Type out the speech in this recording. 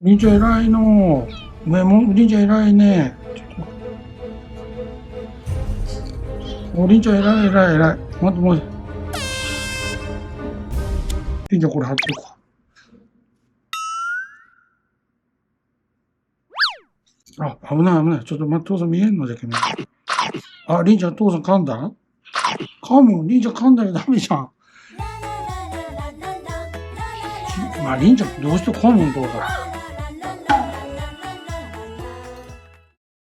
りんちゃん偉いの。りんちゃん偉いね。りんちゃん偉い偉い偉い。待って待って。りんちゃんこれ貼っておこう。あ、危ない危ない。ちょっと待って、父さん見えんのじゃけど。あ、りんちゃん父さん噛んだ噛む。りんちゃん噛んだらダメじゃん。まあ、りんちゃんどうして噛むん父さん。